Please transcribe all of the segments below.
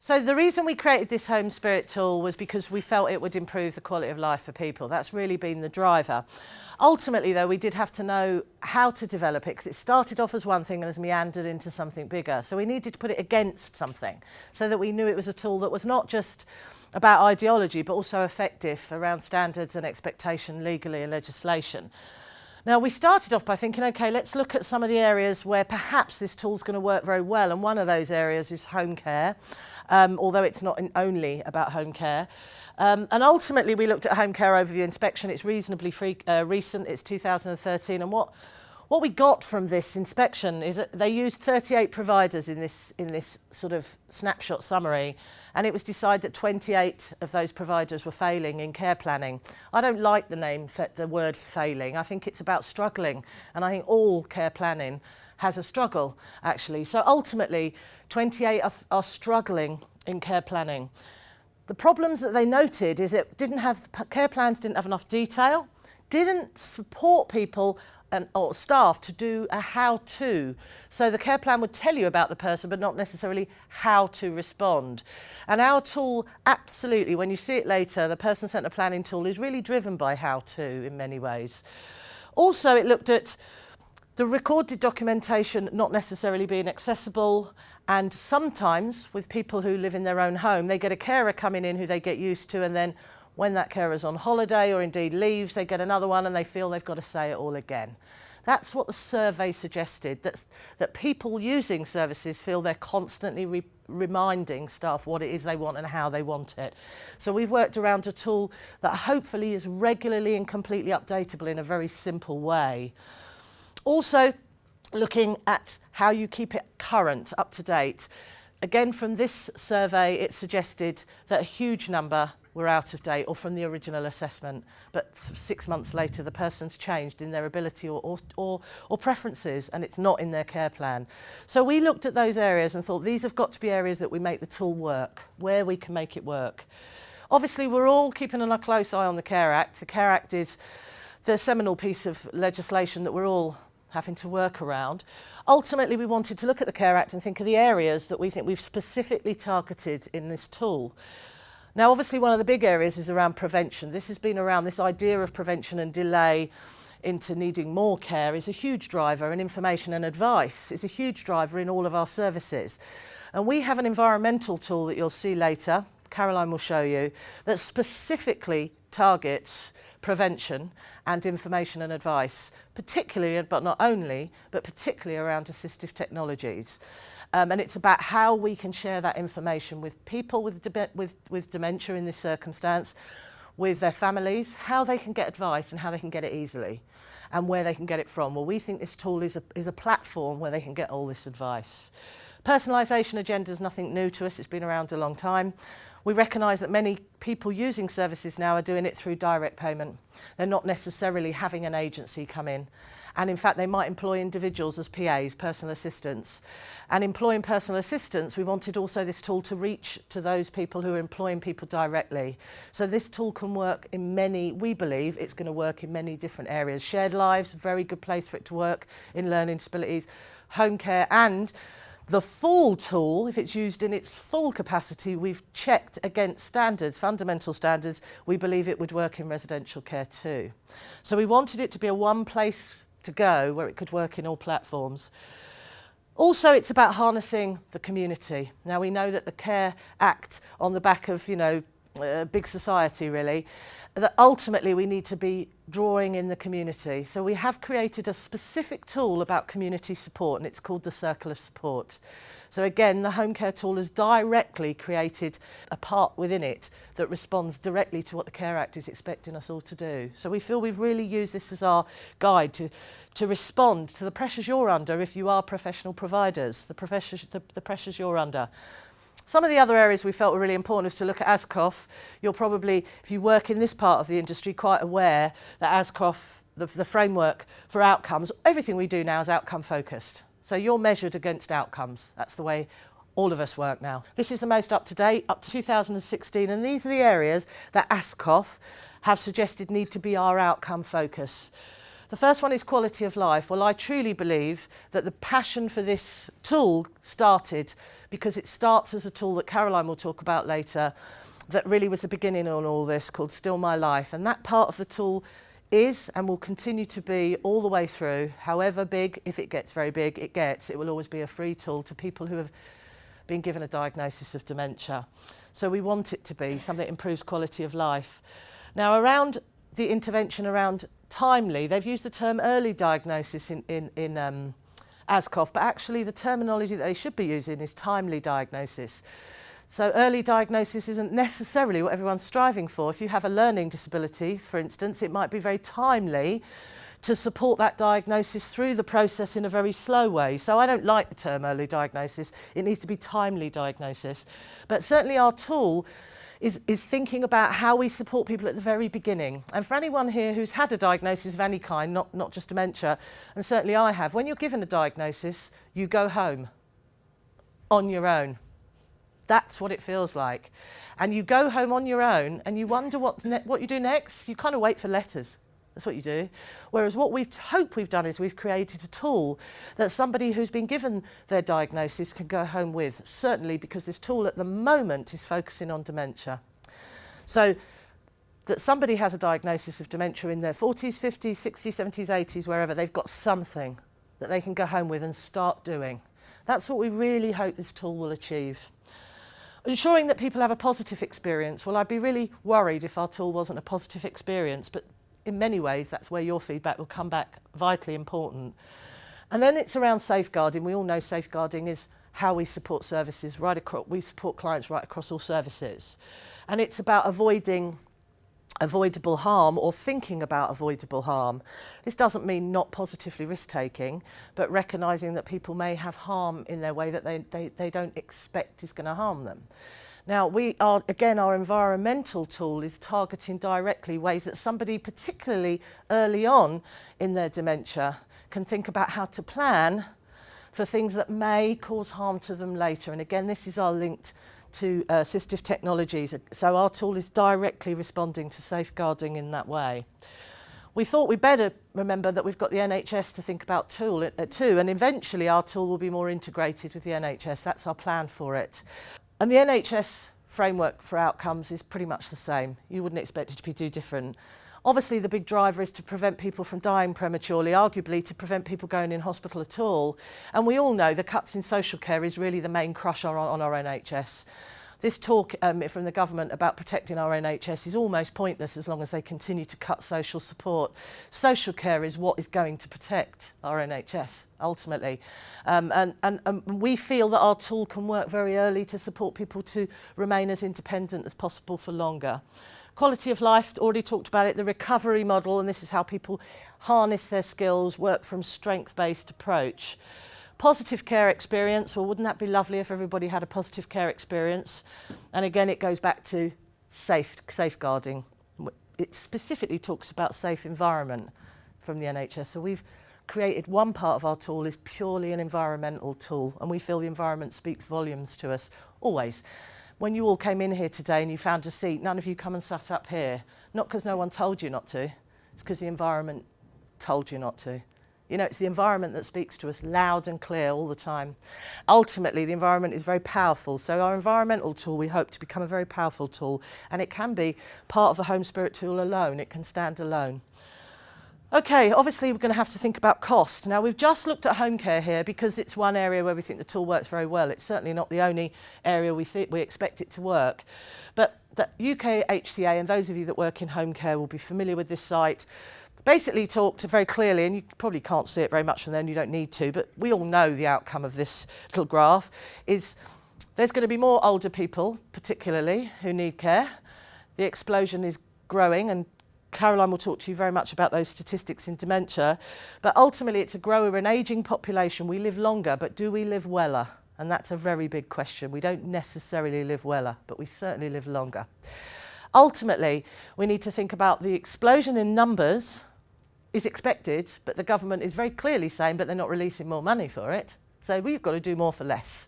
So the reason we created this Home Spirit tool was because we felt it would improve the quality of life for people. That's really been the driver. Ultimately, though, we did have to know how to develop it because it started off as one thing and has meandered into something bigger. So we needed to put it against something so that we knew it was a tool that was not just about ideology, but also effective around standards and expectation legally and legislation. Now, we started off by thinking, OK, let's look at some of the areas where perhaps this tool's going to work very well. And one of those areas is home care, although it's not only about home care. And ultimately, we looked at home care overview inspection. It's reasonably recent. It's 2013. And what we got from this inspection is that they used 38 providers in this sort of snapshot summary, and it was decided that 28 of those providers were failing in care planning. I don't like the word failing. I think it's about struggling, and I think all care planning has a struggle, actually. So ultimately, 28 are struggling in care planning. The problems that they noted is care plans didn't have enough detail, didn't support people or staff to do a how-to. So the care plan would tell you about the person, but not necessarily how to respond. And our tool, absolutely, when you see it later, the person-centred planning tool is really driven by how-to in many ways. Also, it looked at the recorded documentation not necessarily being accessible, and sometimes with people who live in their own home, they get a carer coming in who they get used to, and then when that carer's on holiday or indeed leaves, they get another one and they feel they've got to say it all again. That's what the survey suggested, that people using services feel they're constantly reminding staff what it is they want and how they want it. So we've worked around a tool that hopefully is regularly and completely updatable in a very simple way. Also, looking at how you keep it current, up to date. Again, from this survey, it suggested that a huge number were out of date or from the original assessment, but 6 months later the person's changed in their ability or preferences, and it's not in their care plan. So we looked at those areas and thought these have got to be areas that we make the tool work, where we can make it work. Obviously, we're all keeping a close eye on the Care Act. The Care Act is the seminal piece of legislation that we're all having to work around. Ultimately, we wanted to look at the Care Act and think of the areas that we think we've specifically targeted in this tool. Now, obviously, one of the big areas is around prevention. This has been around this idea of prevention and delay into needing more care is a huge driver, and information and advice is a huge driver in all of our services. And we have an environmental tool that you'll see later, Caroline will show you, that specifically targets prevention and information and advice, particularly, but not only, but particularly around assistive technologies. And it's about how we can share that information with people with dementia in this circumstance, with their families, how they can get advice and how they can get it easily, and where they can get it from. Well, we think this tool is a platform where they can get all this advice. Personalisation agenda is nothing new to us. It's been around a long time. We recognise that many people using services now are doing it through direct payment. They're not necessarily having an agency come in. And in fact, they might employ individuals as PAs, personal assistants. And employing personal assistants, we wanted also this tool to reach to those people who are employing people directly. So this tool can work in we believe it's going to work in many different areas. Shared lives, very good place for it to work in learning disabilities, home care, and the full tool, if it's used in its full capacity, we've checked against standards, fundamental standards. We believe it would work in residential care too. So we wanted it to be a one place to go where it could work in all platforms. Also, it's about harnessing the community. Now, we know that the Care Act, on the back of, big society really, that ultimately we need to be drawing in the community. So we have created a specific tool about community support, and it's called the Circle of Support. So again, the home care tool has directly created a part within it that responds directly to what the Care Act is expecting us all to do. So we feel we've really used this as our guide to respond to the pressures you're under if you are professional providers, the pressures you're under. Some of the other areas we felt were really important was to look at ASCOF. You're probably, if you work in this part of the industry, quite aware that ASCOF, the framework for outcomes, everything we do now is outcome focused. So you're measured against outcomes. That's the way all of us work now. This is the most up to date, up to 2016, and these are the areas that ASCOF have suggested need to be our outcome focus. The first one is quality of life. Well, I truly believe that the passion for this tool started because it starts as a tool that Caroline will talk about later, that really was the beginning on all this, called Still My Life. And that part of the tool is and will continue to be all the way through, however big, if it gets very big, it will always be a free tool to people who have been given a diagnosis of dementia. So we want it to be something that improves quality of life. Now, around the intervention around timely, they've used the term early diagnosis in ASCOF, but actually the terminology that they should be using is timely diagnosis. So early diagnosis isn't necessarily what everyone's striving for. If you have a learning disability, for instance, it might be very timely to support that diagnosis through the process in a very slow way. So I don't like the term early diagnosis. It needs to be timely diagnosis. But certainly our tool is thinking about how we support people at the very beginning. And for anyone here who's had a diagnosis of any kind, not just dementia, and certainly I have, when you're given a diagnosis, you go home on your own. That's what it feels like. And you go home on your own and you wonder what you do next. You kind of wait for letters. That's what you do. Whereas what we hope we've done is we've created a tool that somebody who's been given their diagnosis can go home with, certainly because this tool at the moment is focusing on dementia. So that somebody has a diagnosis of dementia in their 40s, 50s, 60s, 70s, 80s, wherever, they've got something that they can go home with and start doing. That's what we really hope this tool will achieve. Ensuring that people have a positive experience. Well, I'd be really worried if our tool wasn't a positive experience, but in many ways, that's where your feedback will come back vitally important. And then it's around safeguarding. We all know safeguarding is how we support services right across, we support clients right across all services. And it's about avoiding avoidable harm or thinking about avoidable harm. This doesn't mean not positively risk-taking, but recognising that people may have harm in their way that they don't expect is going to harm them. Now, our environmental tool is targeting directly ways that somebody, particularly early on in their dementia, can think about how to plan for things that may cause harm to them later. And again, this is our linked to assistive technologies. So our tool is directly responding to safeguarding in that way. We thought we'd better remember that we've got the NHS to think about too, and eventually our tool will be more integrated with the NHS. That's our plan for it. And the NHS framework for outcomes is pretty much the same. You wouldn't expect it to be too different. Obviously, the big driver is to prevent people from dying prematurely, arguably to prevent people going in hospital at all. And we all know the cuts in social care is really the main crush on our NHS. This talk from the government about protecting our NHS is almost pointless as long as they continue to cut social support. Social care is what is going to protect our NHS, ultimately. And we feel that our tool can work very early to support people to remain as independent as possible for longer. Quality of life, already talked about it, the recovery model, and this is how people harness their skills, work from strength-based approach. Positive care experience, well, wouldn't that be lovely if everybody had a positive care experience? And again, it goes back to safeguarding. It specifically talks about safe environment from the NHS. So we've created one part of our tool is purely an environmental tool, and we feel the environment speaks volumes to us, always. When you all came in here today and you found a seat, none of you come and sat up here. Not because no one told you not to, it's because the environment told you not to. You know, it's the environment that speaks to us loud and clear all the time. Ultimately, the environment is very powerful. So our environmental tool, we hope to become a very powerful tool. And it can be part of the Home Spirit tool alone. It can stand alone. Okay, obviously we're going to have to think about cost. Now, we've just looked at home care here because it's one area where we think the tool works very well. It's certainly not the only area we expect it to work. But the UK HCA, and those of you that work in home care will be familiar with this site, basically talked very clearly, and you probably can't see it very much from there and you don't need to, but we all know the outcome of this little graph is there's going to be more older people, particularly, who need care. The explosion is growing, and Caroline will talk to you very much about those statistics in dementia, but ultimately it's a grower, an ageing population. We live longer, but do we live weller? And that's a very big question. We don't necessarily live weller, but we certainly live longer. Ultimately, we need to think about the explosion in numbers is expected, but the government is very clearly saying, but they're not releasing more money for it. So we've got to do more for less.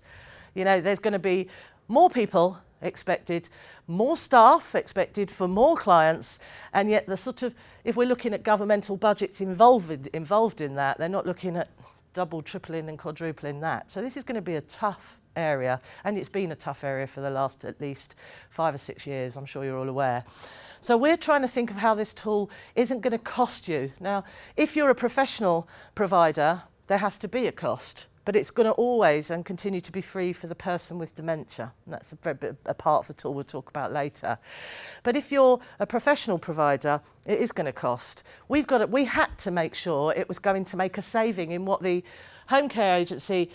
You know, there's going to be more people expected more staff, expected for more clients, and yet the sort of, if we're looking at governmental budgets involved in that, they're not looking at double, tripling and quadrupling that. So this is going to be a tough area, and it's been a tough area for the last at least 5 or 6 years, I'm sure you're all aware. So we're trying to think of how this tool isn't going to cost you. Now, if you're a professional provider, there has to be a cost, but it's going to always and continue to be free for the person with dementia. And that's a part of the tool we'll talk about later. But if you're a professional provider, it is going to cost. We had to make sure it was going to make a saving in what the Home Care Agency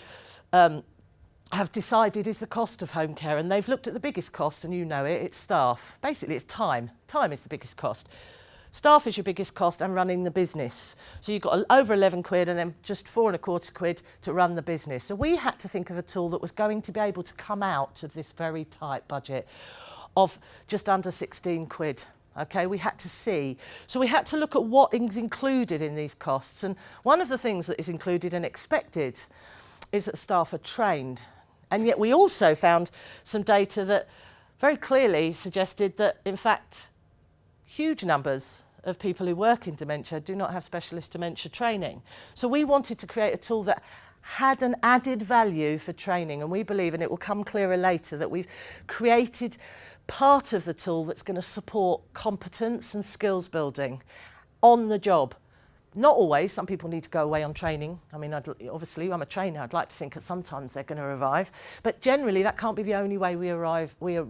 have decided is the cost of home care, and they've looked at the biggest cost, and you know it, it's staff. Basically, it's time. Time is the biggest cost. Staff is your biggest cost and running the business. So you've got over 11 quid and then just 4.25 quid to run the business. So we had to think of a tool that was going to be able to come out of this very tight budget of just under 16 quid. Okay, we had to see. So we had to look at what is included in these costs. And one of the things that is included and expected is that staff are trained. And yet we also found some data that very clearly suggested that, in fact, huge numbers of people who work in dementia do not have specialist dementia training. So we wanted to create a tool that had an added value for training, and we believe, and it will come clearer later, that we've created part of the tool that's going to support competence and skills building on the job. Not always. Some people need to go away on training. I mean, obviously, I'm a trainer. I'd like to think that sometimes they're going to arrive. But generally, that can't be the only way we arrive. We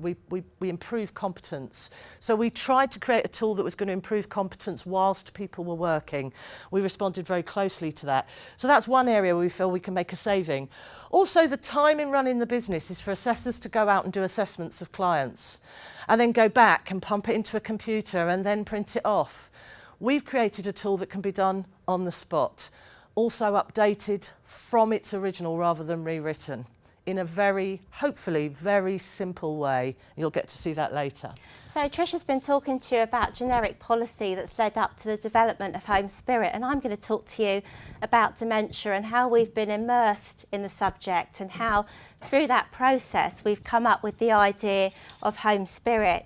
improve competence. So we tried to create a tool that was going to improve competence whilst people were working. We responded very closely to that. So that's one area where we feel we can make a saving. Also, the time in running the business is for assessors to go out and do assessments of clients and then go back and pump it into a computer and then print it off. We've created a tool that can be done on the spot, also updated from its original rather than rewritten in a very, hopefully, very simple way. You'll get to see that later. So Trisha's been talking to you about generic policy that's led up to the development of Home Spirit, and I'm going to talk to you about dementia and how we've been immersed in the subject and how through that process we've come up with the idea of Home Spirit.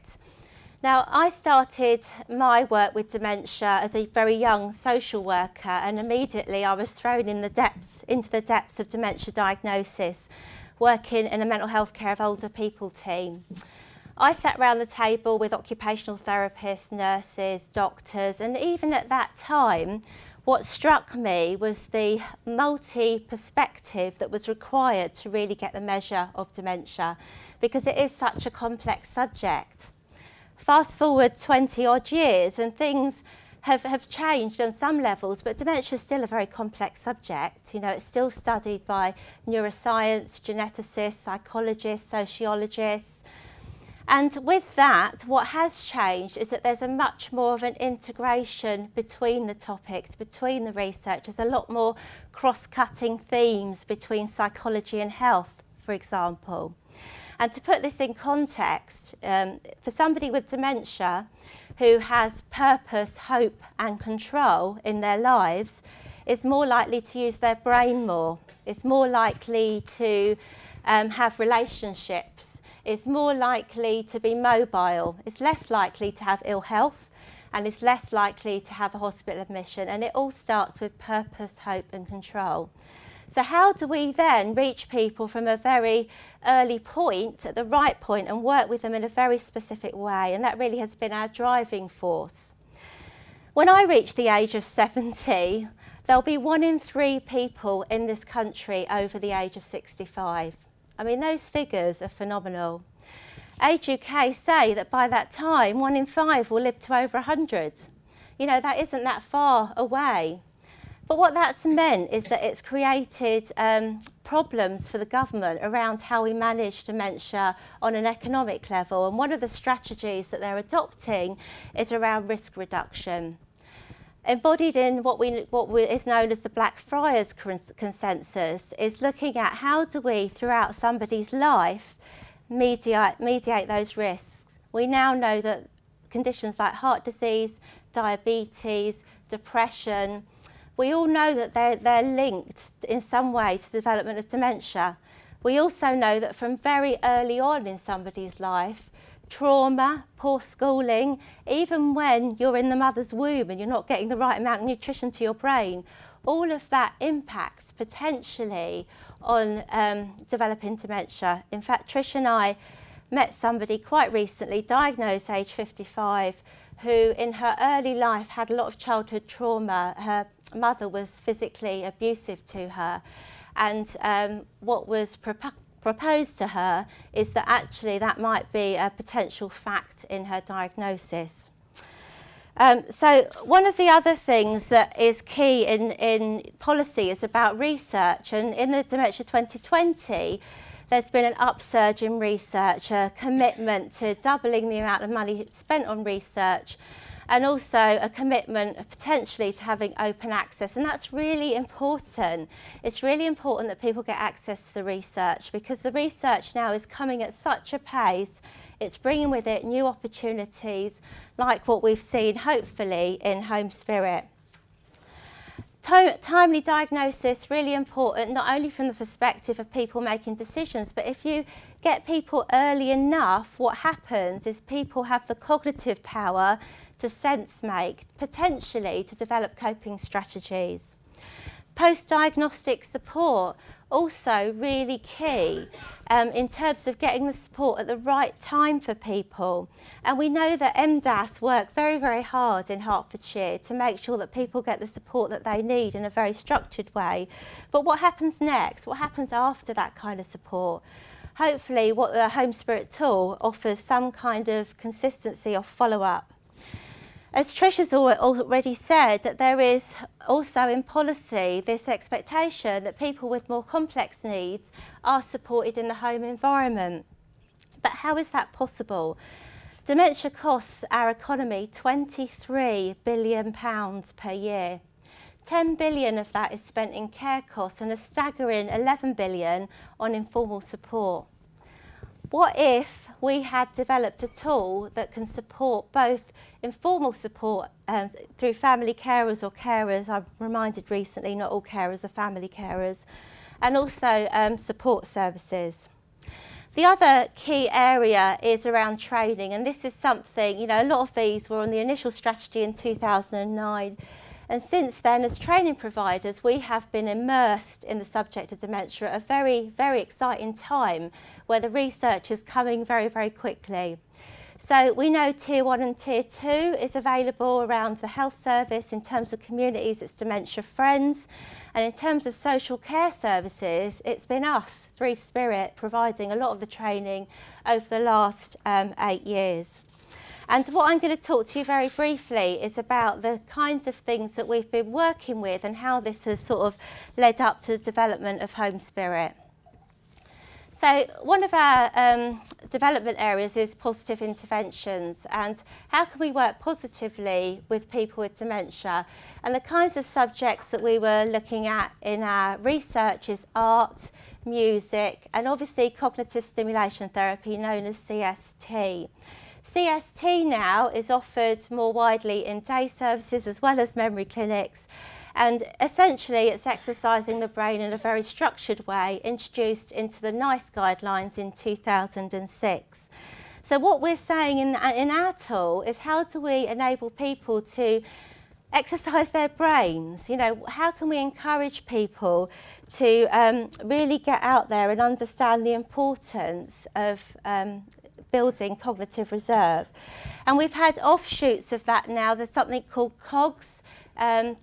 Now, I started my work with dementia as a very young social worker, and immediately I was thrown into the depths of dementia diagnosis, working in a mental health care of older people team. I sat around the table with occupational therapists, nurses, doctors, and even at that time, what struck me was the multi-perspective that was required to really get the measure of dementia, because it is such a complex subject. Fast forward 20 odd years and things have changed on some levels, but dementia is still a very complex subject. You know, it's still studied by neuroscience, geneticists, psychologists, sociologists. And with that, what has changed is that there's a much more of an integration between the topics, between the research. There's a lot more cross-cutting themes between psychology and health, for example. And to put this in context, for somebody with dementia who has purpose, hope and control in their lives, is more likely to use their brain more, is more likely to have relationships, is more likely to be mobile, is less likely to have ill health, and is less likely to have a hospital admission. And it all starts with purpose, hope and control. So how do we then reach people from a very early point, at the right point, and work with them in a very specific way? And that really has been our driving force. When I reach the age of 70, there'll be 1 in 3 people in this country over the age of 65. I mean, those figures are phenomenal. Age UK say that by that time, 1 in 5 will live to over 100. You know, that isn't that far away. But what that's meant is that it's created problems for the government around how we manage dementia on an economic level. And one of the strategies that they're adopting is around risk reduction. Embodied in what is known as the Blackfriars consensus is looking at how do we, throughout somebody's life, mediate those risks. We now know that conditions like heart disease, diabetes, depression, we all know that they're linked in some way to the development of dementia. We also know that from very early on in somebody's life, trauma, poor schooling, even when you're in the mother's womb and you're not getting the right amount of nutrition to your brain, all of that impacts potentially on developing dementia. In fact, Trish and I met somebody quite recently, diagnosed age 55, who in her early life had a lot of childhood trauma. Her mother was physically abusive to her, and what was proposed to her is that actually that might be a potential fact in her diagnosis. So one of the other things that is key in policy is about research, and in the Dementia 2020 there's been an upsurge in research, a commitment to doubling the amount of money spent on research, and also a commitment potentially to having open access. And that's really important. It's really important that people get access to the research, because the research now is coming at such a pace. It's bringing with it new opportunities like what we've seen hopefully in Home Spirit. Timely diagnosis, really important, not only from the perspective of people making decisions, but if you get people early enough, what happens is people have the cognitive power to sense make, potentially to develop coping strategies. Post-diagnostic support, also really key in terms of getting the support at the right time for people. And we know that MDAS work very, very hard in Hertfordshire to make sure that people get the support that they need in a very structured way. But what happens next? What happens after that kind of support? Hopefully what the Home Spirit tool offers some kind of consistency or follow-up. As Trish has already said, that there is also in policy this expectation that people with more complex needs are supported in the home environment. But how is that possible? Dementia costs our economy £23 billion per year. 10 billion of that is spent in care costs and a staggering 11 billion on informal support. What if we had developed a tool that can support both informal support through family carers or carers? I'm reminded recently not all carers are family carers, and also support services. The other key area is around training, and this is something, you know, a lot of these were on the initial strategy in 2009. And since then, as training providers, we have been immersed in the subject of dementia at a very, very exciting time where the research is coming very, very quickly. So we know Tier 1 and Tier 2 is available around the health service. In terms of communities, it's Dementia Friends. And in terms of social care services, it's been us, 3 Spirit, providing a lot of the training over the last 8 years. And what I'm going to talk to you very briefly is about the kinds of things that we've been working with and how this has sort of led up to the development of Home Spirit. So one of our development areas is positive interventions, and how can we work positively with people with dementia? And the kinds of subjects that we were looking at in our research is art, music, and obviously cognitive stimulation therapy known as CST. CST now is offered more widely in day services as well as memory clinics, and essentially it's exercising the brain in a very structured way, introduced into the NICE guidelines in 2006. So what we're saying in our tool is, how do we enable people to exercise their brains? You know, how can we encourage people to really get out there and understand the importance of building cognitive reserve? And we've had offshoots of that now. There's something called COGS,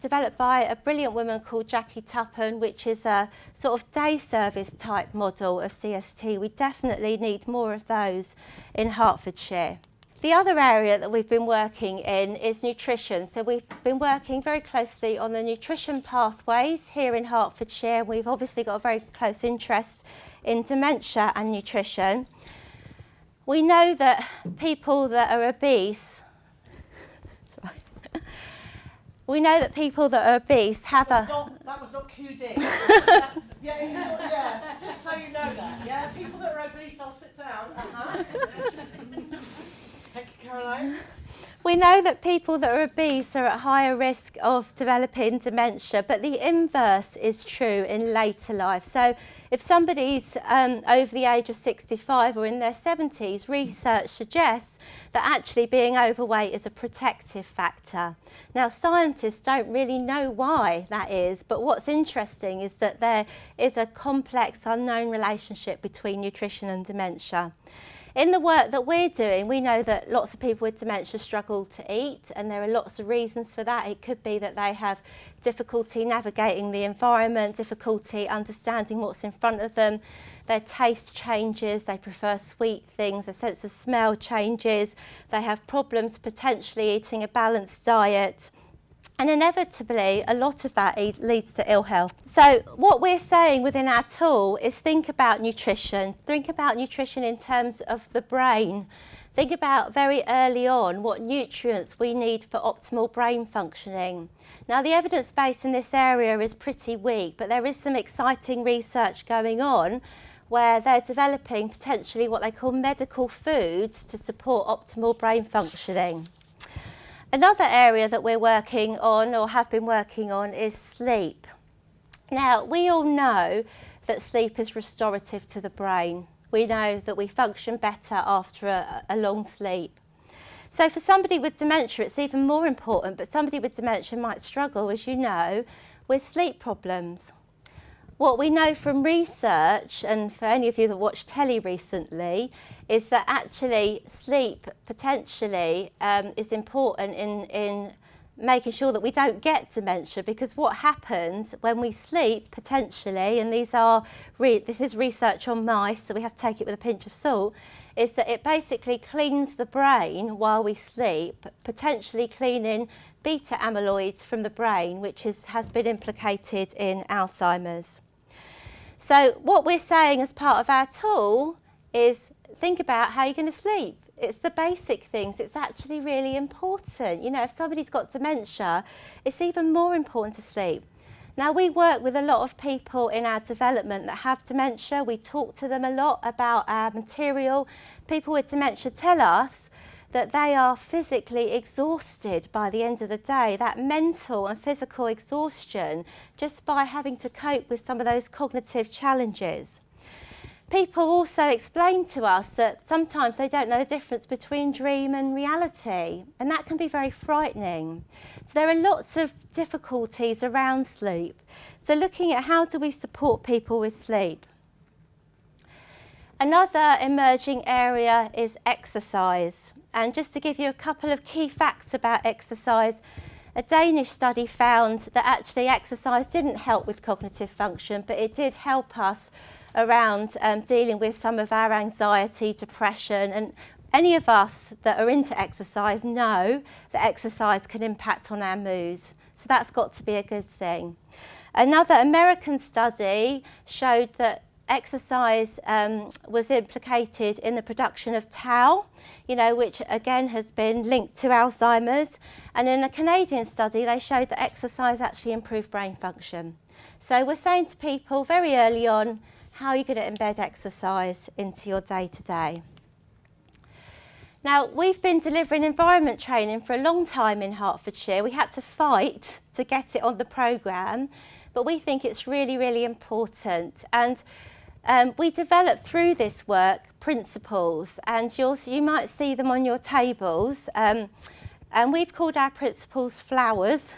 developed by a brilliant woman called Jackie Tuppen, which is a sort of day service type model of CST. We definitely need more of those in Hertfordshire. The other area that we've been working in is nutrition. So we've been working very closely on the nutrition pathways here in Hertfordshire. We've obviously got a very close interest in dementia and nutrition. We know that people that are obese, we know that people that are obese have that was not cued in. Yeah, just so you know that. Yeah, people that are obese, I'll sit down. Thank you, Caroline. We know that people that are obese are at higher risk of developing dementia, but the inverse is true in later life. So if somebody's over the age of 65 or in their 70s, research suggests that actually being overweight is a protective factor. Now, scientists don't really know why that is, but what's interesting is that there is a complex, unknown relationship between nutrition and dementia. In the work that we're doing, we know that lots of people with dementia struggle to eat, and there are lots of reasons for that. It could be that they have difficulty navigating the environment, difficulty understanding what's in front of them, their taste changes, they prefer sweet things, their sense of smell changes, they have problems potentially eating a balanced diet. And inevitably, a lot of that leads to ill health. So what we're saying within our tool is think about nutrition. Think about nutrition in terms of the brain. Think about very early on what nutrients we need for optimal brain functioning. Now, the evidence base in this area is pretty weak, but there is some exciting research going on where they're developing potentially what they call medical foods to support optimal brain functioning. Another area that we're working on or have been working on is sleep. Now, we all know that sleep is restorative to the brain. We know that we function better after a long sleep. So for somebody with dementia, it's even more important, but somebody with dementia might struggle, as you know, with sleep problems. What we know from research, and for any of you that watched telly recently, is that actually sleep potentially is important in making sure that we don't get dementia, because what happens when we sleep potentially, and this is research on mice, so we have to take it with a pinch of salt, is that it basically cleans the brain while we sleep, potentially cleaning beta amyloids from the brain, which has been implicated in Alzheimer's. So what we're saying as part of our tool is think about how you're going to sleep. It's the basic things. It's actually really important. You know, if somebody's got dementia, it's even more important to sleep. Now, we work with a lot of people in our development that have dementia. We talk to them a lot about our material. People with dementia tell us that they are physically exhausted by the end of the day, that mental and physical exhaustion, just by having to cope with some of those cognitive challenges. People also explain to us that sometimes they don't know the difference between dream and reality, and that can be very frightening. So there are lots of difficulties around sleep. So looking at how do we support people with sleep. Another emerging area is exercise. And just to give you a couple of key facts about exercise, a Danish study found that actually exercise didn't help with cognitive function, but it did help us around dealing with some of our anxiety, depression, and any of us that are into exercise know that exercise can impact on our mood. So that's got to be a good thing. Another American study showed that exercise was implicated in the production of tau, which again has been linked to Alzheimer's. And in a Canadian study, they showed that exercise actually improved brain function. So we're saying to people very early on, how are you going to embed exercise into your day-to-day? Now, we've been delivering environment training for a long time in Hertfordshire. We had to fight to get it on the programme, but we think it's really, really important. And we developed through this work principles, and you might see them on your tables. And we've called our principles flowers,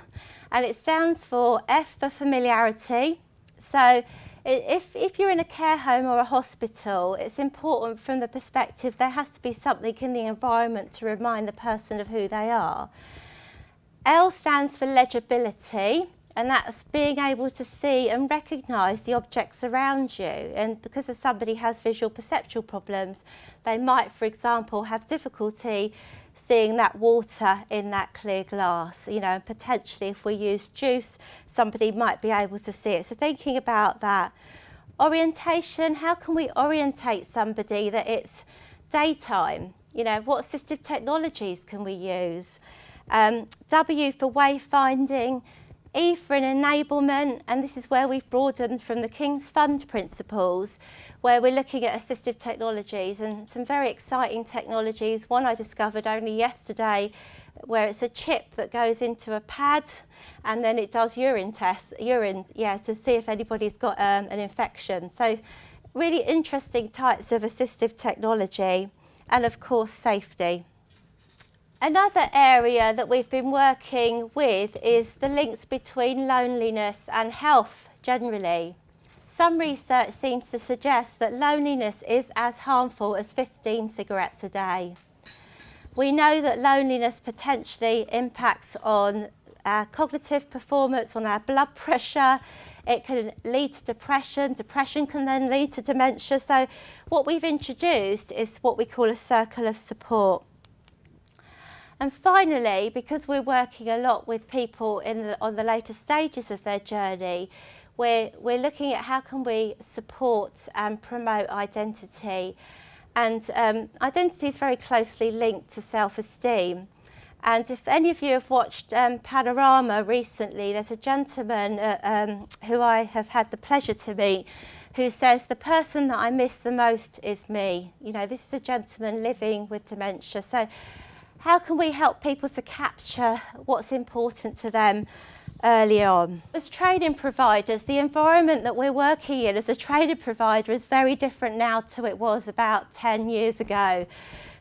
and it stands for F for familiarity. So if you're in a care home or a hospital, it's important from the perspective there has to be something in the environment to remind the person of who they are. L stands for legibility, and that's being able to see and recognise the objects around you. And because if somebody has visual perceptual problems, they might, for example, have difficulty seeing that water in that clear glass. And potentially if we use juice, somebody might be able to see it. So thinking about that. Orientation, how can we orientate somebody that it's daytime? What assistive technologies can we use? W for wayfinding. E for an enablement, and this is where we've broadened from the King's Fund principles, where we're looking at assistive technologies and some very exciting technologies. One I discovered only yesterday, where it's a chip that goes into a pad, and then it does urine tests, to see if anybody's got an infection. So really interesting types of assistive technology, and of course safety. Another area that we've been working with is the links between loneliness and health generally. Some research seems to suggest that loneliness is as harmful as 15 cigarettes a day. We know that loneliness potentially impacts on our cognitive performance, on our blood pressure. It can lead to depression. Depression can then lead to dementia. So what we've introduced is what we call a circle of support. And finally, because we're working a lot with people on the later stages of their journey, we're looking at how can we support and promote identity. And identity is very closely linked to self-esteem. And if any of you have watched Panorama recently, there's a gentleman who I have had the pleasure to meet who says, the person that I miss the most is me. You know, this is a gentleman living with dementia. So how can we help people to capture what's important to them early on? As training providers, the environment that we're working in as a training provider is very different now to it was about 10 years ago.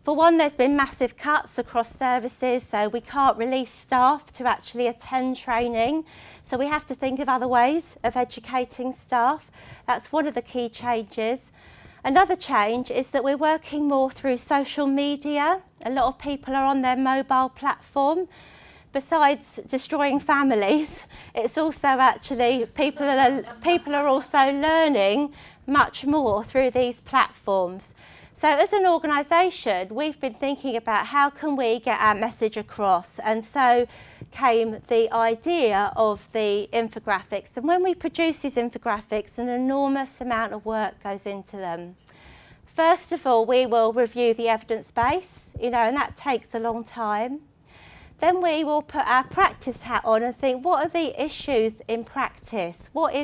For one, there's been massive cuts across services, so we can't release staff to actually attend training. So we have to think of other ways of educating staff. That's one of the key changes. Another change is that we're working more through social media. A lot of people are on their mobile platform. Besides destroying families, it's also actually people are also learning much more through these platforms. So as an organisation, we've been thinking about how can we get our message across, and so came the idea of the infographics. And when we produce these infographics, an enormous amount of work goes into them. First of all, we will review the evidence base, and that takes a long time. Then we will put our practice hat on and think, what are the issues in practice? What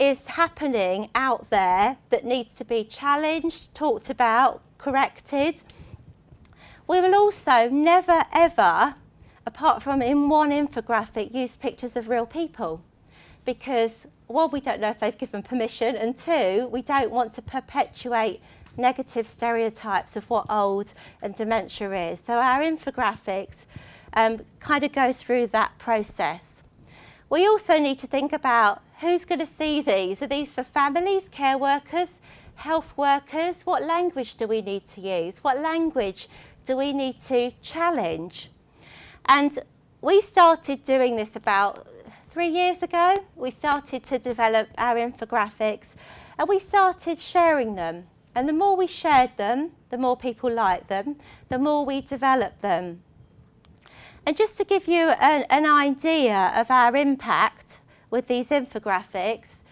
is happening out there that needs to be challenged, talked about, corrected? We will also never ever, apart from in one infographic, use pictures of real people, because one, we don't know if they've given permission, and two, we don't want to perpetuate negative stereotypes of what old and dementia is. So our infographics kind of go through that process. We also need to think about who's going to see these. Are these for families, care workers, health workers? What language do we need to use? What language do we need to challenge? And we started doing this about 3 years ago. We started to develop our infographics and we started sharing them. And the more we shared them, the more people liked them, the more we developed them. And just to give you an idea of our impact with these infographics,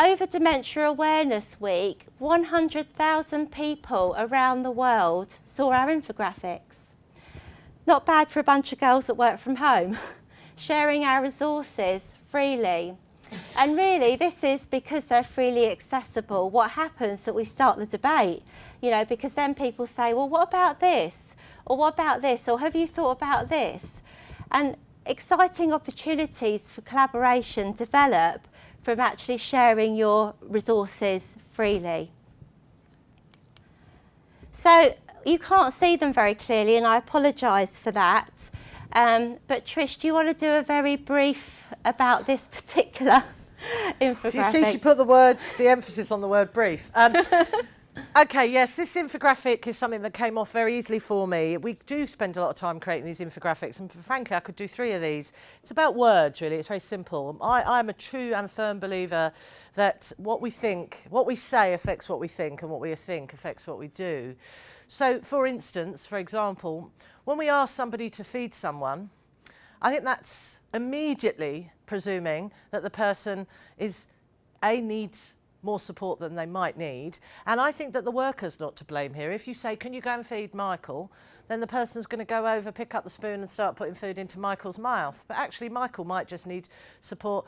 over Dementia Awareness Week, 100,000 people around the world saw our infographics. Not bad for a bunch of girls that work from home, sharing our resources freely. And really, this is because they're freely accessible. What happens that we start the debate, because then people say, well, what about this? Or what about this? Or have you thought about this? And exciting opportunities for collaboration develop from actually sharing your resources freely. So you can't see them very clearly, and I apologise for that. But Trish, do you want to do a very brief about this particular infographic? Do you see she put the emphasis on the word brief? Okay, yes, this infographic is something that came off very easily for me. We do spend a lot of time creating these infographics, and frankly, I could do 3 of these. It's about words, really. It's very simple. I'm a true and firm believer that what we say affects what we think, and what we think affects what we do. So, for example, when we ask somebody to feed someone, I think that's immediately presuming that the person needs more support than they might need. And I think that the worker's not to blame here. If you say, can you go and feed Michael? Then the person's going to go over, pick up the spoon and start putting food into Michael's mouth. But actually, Michael might just need support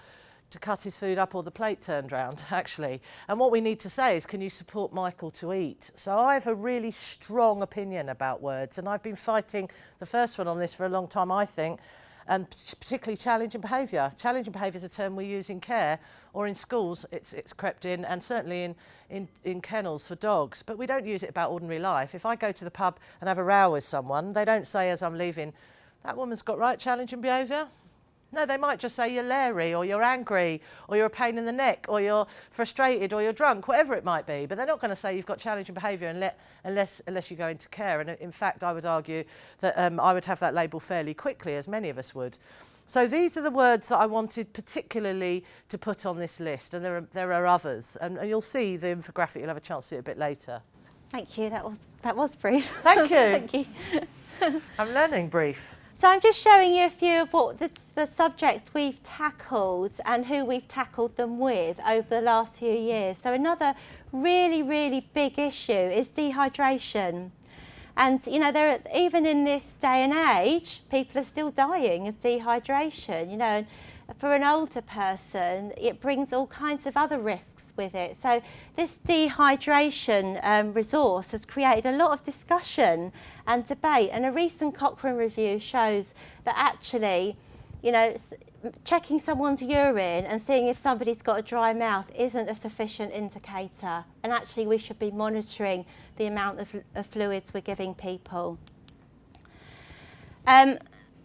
to cut his food up or the plate turned round, actually. And what we need to say is, can you support Michael to eat? So I have a really strong opinion about words, and I've been fighting the first one on this for a long time, I think, and particularly challenging behaviour. Challenging behaviour is a term we use in care or in schools. It's crept in, and certainly in kennels for dogs, but we don't use it about ordinary life. If I go to the pub and have a row with someone, they don't say as I'm leaving, that woman's got right challenging behaviour. No, they might just say you're leery, or you're angry, or you're a pain in the neck, or you're frustrated, or you're drunk, whatever it might be. But they're not going to say you've got challenging behaviour unless you go into care. And in fact, I would argue that I would have that label fairly quickly, as many of us would. So these are the words that I wanted particularly to put on this list, and there are others. And you'll see the infographic. You'll have a chance to see it a bit later. Thank you. That was brief. Thank you. Thank you. I'm learning brief. So I'm just showing you a few of what the subjects we've tackled and who we've tackled them with over the last few years. So another really, really big issue is dehydration. And, you know, even in this day and age, people are still dying of dehydration, you know. And for an older person, it brings all kinds of other risks with it. So this dehydration resource has created a lot of discussion and debate. And a recent Cochrane review shows that actually, you know, checking someone's urine and seeing if somebody's got a dry mouth isn't a sufficient indicator. And actually, we should be monitoring the amount of fluids we're giving people.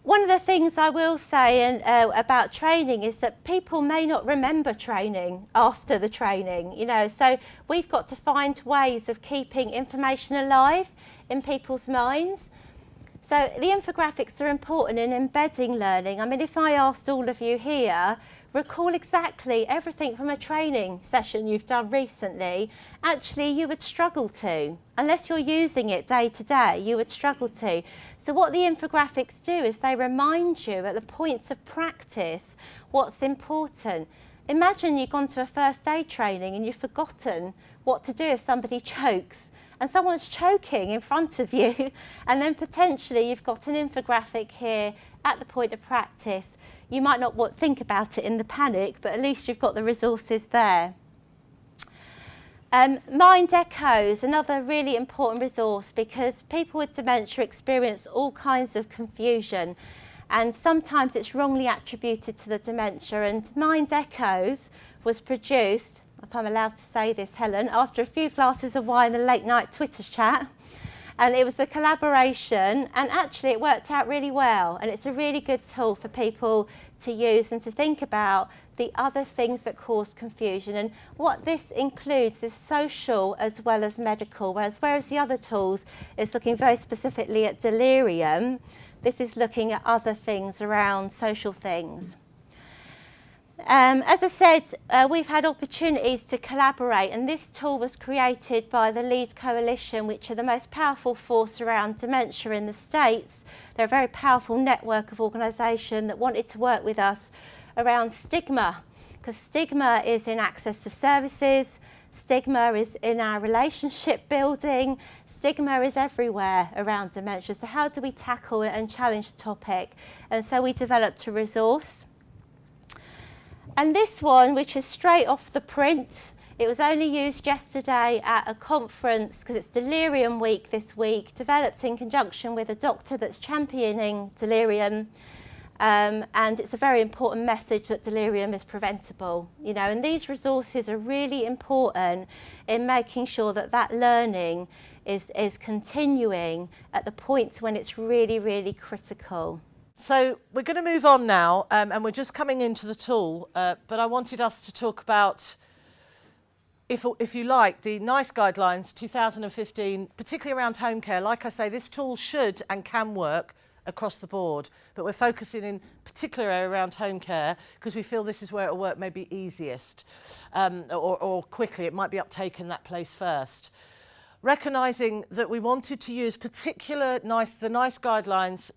One of the things I will say about training is that people may not remember training after the training, you know, so we've got to find ways of keeping information alive in people's minds. So the infographics are important in embedding learning. I mean, if I asked all of you here, recall exactly everything from a training session you've done recently, actually you would struggle to. Unless you're using it day to day, you would struggle to. So what the infographics do is they remind you at the points of practice what's important. Imagine you've gone to a first aid training and you've forgotten what to do if somebody chokes and someone's choking in front of you, and then potentially you've got an infographic here at the point of practice. You might not think about it in the panic, but at least you've got the resources there. Mind Echoes, another really important resource, because people with dementia experience all kinds of confusion, and sometimes it's wrongly attributed to the dementia. And Mind Echoes was produced, if I'm allowed to say this, Helen, after a few glasses of wine and a late night Twitter chat. And it was a collaboration, and actually it worked out really well. And it's a really good tool for people to use and to think about the other things that cause confusion. And what this includes is social as well as medical, whereas the other tools is looking very specifically at delirium, this is looking at other things around social things. As I said, we've had opportunities to collaborate, and this tool was created by the LEAD Coalition, which are the most powerful force around dementia in the States. They're a very powerful network of organisation that wanted to work with us around stigma, because stigma is in access to services, stigma is in our relationship building, stigma is everywhere around dementia. So how do we tackle it and challenge the topic? And so we developed a resource. And this one, which is straight off the print, it was only used yesterday at a conference because it's Delirium Week this week, developed in conjunction with a doctor that's championing delirium. And it's a very important message that delirium is preventable, you know, and these resources are really important in making sure that that learning is continuing at the points when it's really, really critical. So we're going to move on now, and we're just coming into the tool, but I wanted us to talk about, if you like, the NICE guidelines 2015, particularly around home care. Like I say, this tool should and can work across the board, but we're focusing in particular around home care because we feel this is where it'll work maybe easiest, or quickly. It might be uptake in that place first. Recognising that we wanted to use the NICE guidelines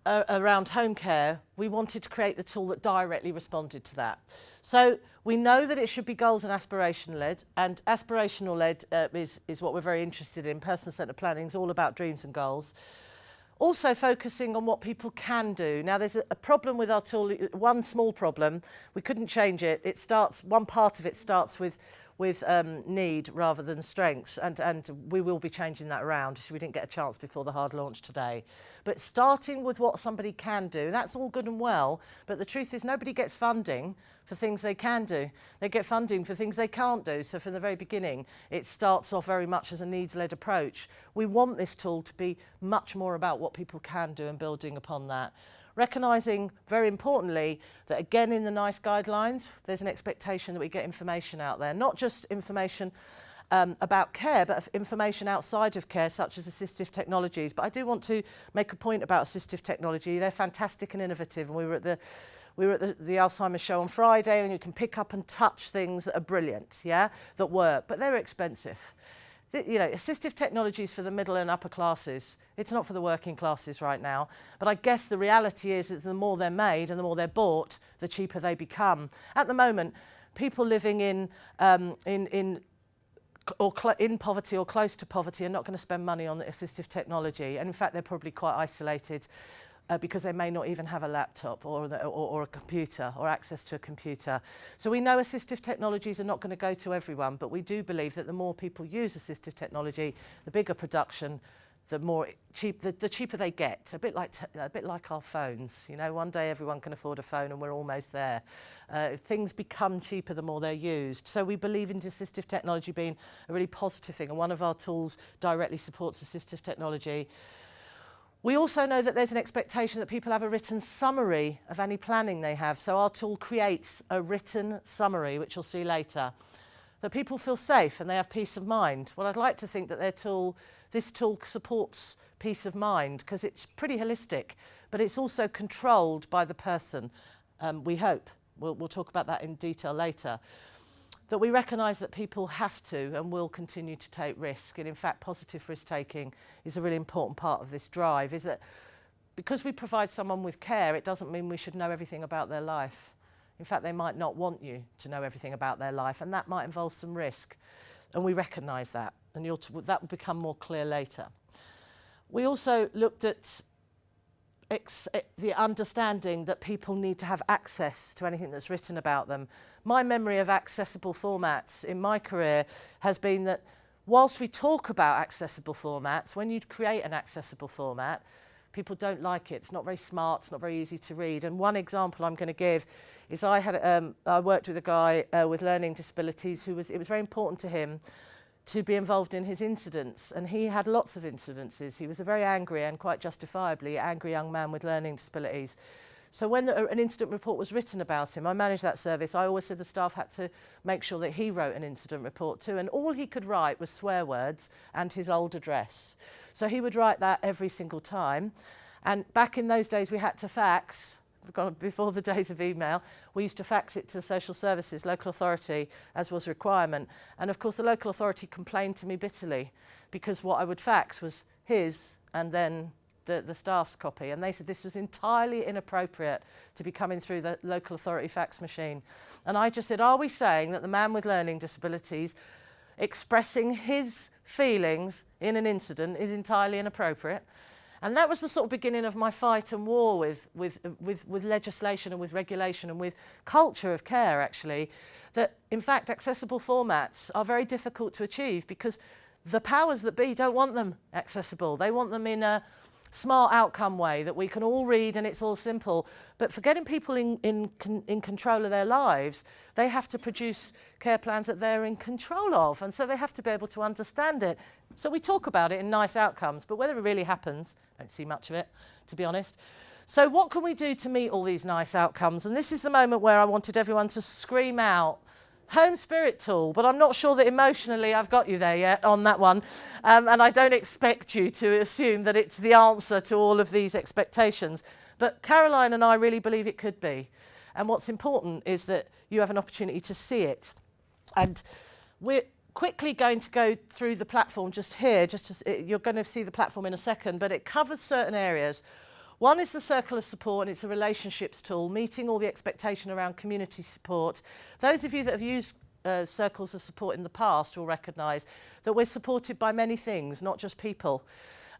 around home care, we wanted to create the tool that directly responded to that. So we know that it should be goals and aspiration-led, and aspirational-led is what we're very interested in. Person-centred planning is all about dreams and goals. Also focusing on what people can do. Now there's a problem with our tool, one small problem, we couldn't change it. One part of it starts with need rather than strengths, and we will be changing that around, so we didn't get a chance before the hard launch today. But starting with what somebody can do, that's all good and well, but the truth is nobody gets funding for things they can do. They get funding for things they can't do. So from the very beginning, it starts off very much as a needs-led approach. We want this tool to be much more about what people can do and building upon that. Recognising, very importantly, that again in the NICE guidelines, there's an expectation that we get information out there, not just information about care, but information outside of care, such as assistive technologies. But I do want to make a point about assistive technology. They're fantastic and innovative, and we were at the Alzheimer's show on Friday, and you can pick up and touch things that are brilliant, yeah, that work, but they're expensive. You know, assistive technologies for the middle and upper classes. It's not for the working classes right now. But I guess the reality is that the more they're made and the more they're bought, the cheaper they become. At the moment, people living in poverty or close to poverty are not going to spend money on the assistive technology. And in fact, they're probably quite isolated because they may not even have a laptop or a computer or access to a computer. So we know assistive technologies are not going to go to everyone, but we do believe that the more people use assistive technology, the bigger production, the cheaper they get. A bit like our phones. You know, one day everyone can afford a phone, and we're almost there. Things become cheaper the more they're used. So we believe in assistive technology being a really positive thing, and one of our tools directly supports assistive technology. We also know that there's an expectation that people have a written summary of any planning they have. So our tool creates a written summary, which you'll see later, that people feel safe and they have peace of mind. Well, I'd like to think that this tool supports peace of mind because it's pretty holistic, but it's also controlled by the person, we hope. We'll talk about that in detail later. That we recognise that people have to and will continue to take risk. And in fact, positive risk-taking is a really important part of this drive, is that because we provide someone with care, it doesn't mean we should know everything about their life. In fact, they might not want you to know everything about their life, and that might involve some risk. And we recognise that, and that will become more clear later. We also looked at the understanding that people need to have access to anything that's written about them. My memory of accessible formats in my career has been that whilst we talk about accessible formats, when you create an accessible format, people don't like it. It's not very smart, it's not very easy to read. And one example I'm going to give is I worked with a guy with learning disabilities it was very important to him to be involved in his incidents, and he had lots of incidences. He was a very angry and quite justifiably angry young man with learning disabilities. So when an incident report was written about him, I managed that service, I always said the staff had to make sure that he wrote an incident report too, and all he could write was swear words and his old address. So he would write that every single time, and back in those days we had to fax. Before the days of email, we used to fax it to the social services, local authority, as was a requirement. And of course the local authority complained to me bitterly because what I would fax was his and then the staff's copy. And they said this was entirely inappropriate to be coming through the local authority fax machine. And I just said, are we saying that the man with learning disabilities expressing his feelings in an incident is entirely inappropriate? And that was the sort of beginning of my fight and war with legislation and with regulation and with culture of care, actually, that in fact accessible formats are very difficult to achieve because the powers that be don't want them accessible. They want them in a smart outcome way that we can all read and it's all simple. But for getting people in control of their lives, they have to produce care plans that they're in control of, and so they have to be able to understand it. So we talk about it in nice outcomes, but whether it really happens, I don't see much of it, to be honest. So what can we do to meet all these nice outcomes? And this is the moment where I wanted everyone to scream out, Home Spirit tool, but I'm not sure that emotionally I've got you there yet on that one. And I don't expect you to assume that it's the answer to all of these expectations. But Caroline and I really believe it could be. And what's important is that you have an opportunity to see it. And we're quickly going to go through the platform just here, you're going to see the platform in a second, but it covers certain areas. One is the Circle of Support, and it's a relationships tool, meeting all the expectation around community support. Those of you that have used circles of support in the past will recognise that we're supported by many things, not just people.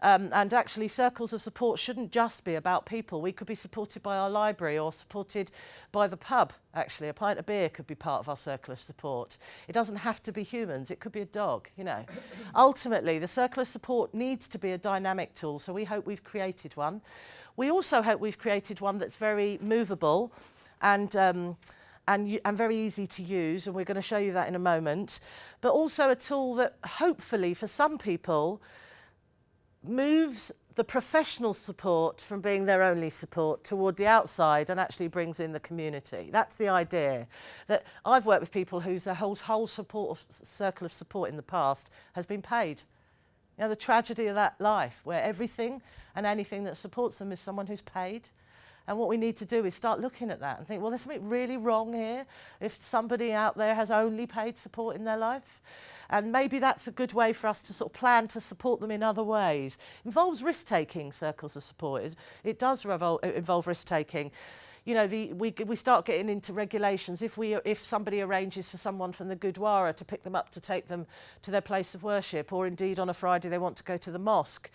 And actually circles of support shouldn't just be about people. We could be supported by our library or supported by the pub. Actually, a pint of beer could be part of our circle of support. It doesn't have to be humans, it could be a dog, you know. Ultimately, the circle of support needs to be a dynamic tool, so we hope we've created one. We also hope we've created one that's very movable and very easy to use, and we're going to show you that in a moment. But also a tool that hopefully for some people moves the professional support from being their only support toward the outside and actually brings in the community. That's the idea. That I've worked with people whose their whole circle of support in the past has been paid. You know, the tragedy of that life, where everything and anything that supports them is someone who's paid. And what we need to do is start looking at that and think, well, there's something really wrong here if somebody out there has only paid support in their life. And maybe that's a good way for us to sort of plan to support them in other ways. It involves risk-taking, circles of support. It does involve risk-taking. You know, we start getting into regulations. If somebody arranges for someone from the Gurdwara to pick them up to take them to their place of worship, or indeed on a Friday they want to go to the mosque,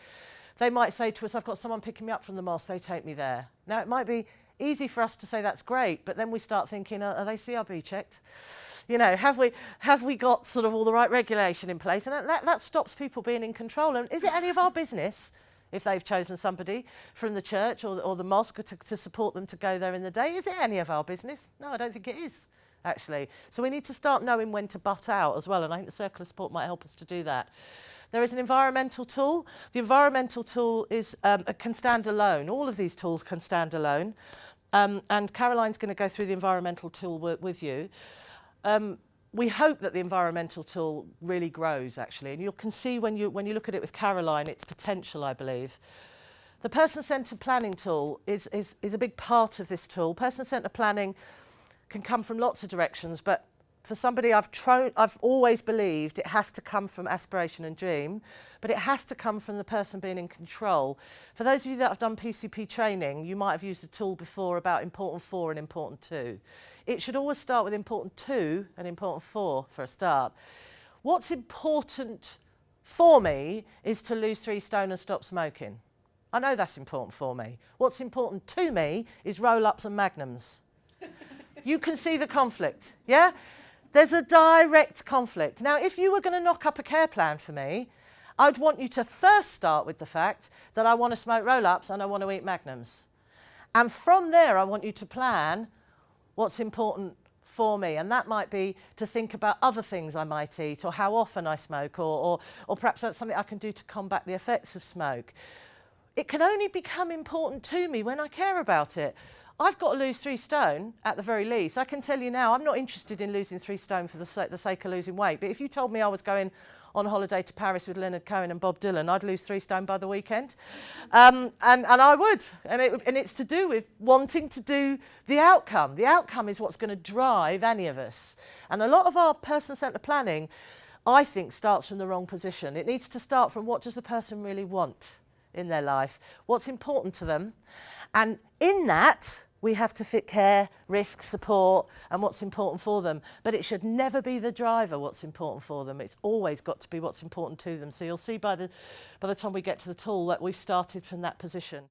they might say to us, I've got someone picking me up from the mosque, they take me there. Now, it might be easy for us to say that's great, but then we start thinking, are they CRB checked? You know, have we got sort of all the right regulation in place? And that stops people being in control. And is it any of our business if they've chosen somebody from the church or the mosque to support them to go there in the day? Is it any of our business? No, I don't think it is, actually. So we need to start knowing when to butt out as well, and I think the circle of support might help us to do that. There is an environmental tool. The environmental tool can stand alone. All of these tools can stand alone. And Caroline's going to go through the environmental tool with you. We hope that the environmental tool really grows, actually. And you can see when you look at it with Caroline, its potential, I believe. The person-centred planning tool is a big part of this tool. Person-centred planning can come from lots of directions, but for somebody I've always believed it has to come from aspiration and dream, but it has to come from the person being in control. For those of you that have done PCP training, you might have used a tool before about important 4 and important 2. It should always start with important 2 and important 4 for a start. What's important for me is to lose 3 stone and stop smoking. I know that's important for me. What's important to me is roll-ups and magnums. You can see the conflict, yeah? There's a direct conflict. Now, if you were going to knock up a care plan for me, I'd want you to first start with the fact that I want to smoke roll-ups and I want to eat magnums. And from there, I want you to plan what's important for me. And that might be to think about other things I might eat, or how often I smoke, or perhaps that's something I can do to combat the effects of smoke. It can only become important to me when I care about it. I've got to lose 3 stone at the very least. I can tell you now, I'm not interested in losing 3 stone for the sake of losing weight. But if you told me I was going on holiday to Paris with Leonard Cohen and Bob Dylan, I'd lose 3 stone by the weekend. And I would. And it's to do with wanting to do the outcome. The outcome is what's going to drive any of us. And a lot of our person-centred planning, I think, starts from the wrong position. It needs to start from what does the person really want in their life, what's important to them. And in that, we have to fit care, risk, support, and what's important for them. But it should never be the driver what's important for them. It's always got to be what's important to them. So you'll see by the time we get to the tool that we've started from that position.